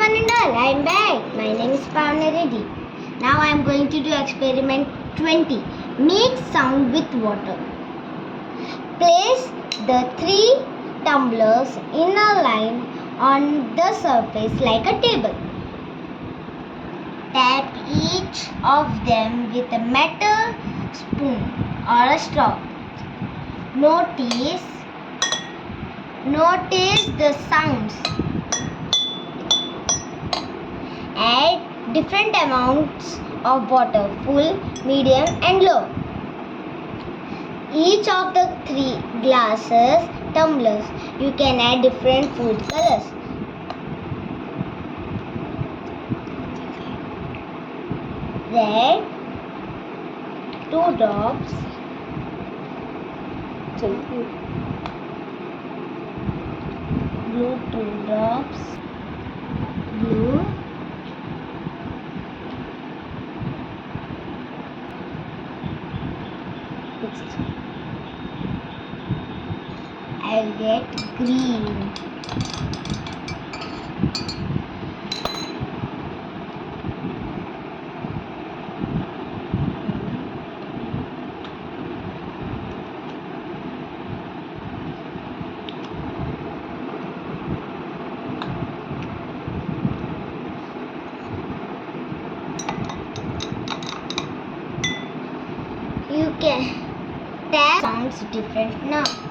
one and all, I am back. My name is Pavna Reddy. Now I am going to do experiment 20. Make sound with water. Place the 3 tumblers in a line on the surface like a table. Tap each of them with a metal spoon or a straw. Notice the sounds. Add different amounts of water, full, medium and low. Each of the 3 glasses, tumblers, you can add different food colors. Red 2 drops, blue 2 drops, blue, I'll get green. You can tap sounds different now.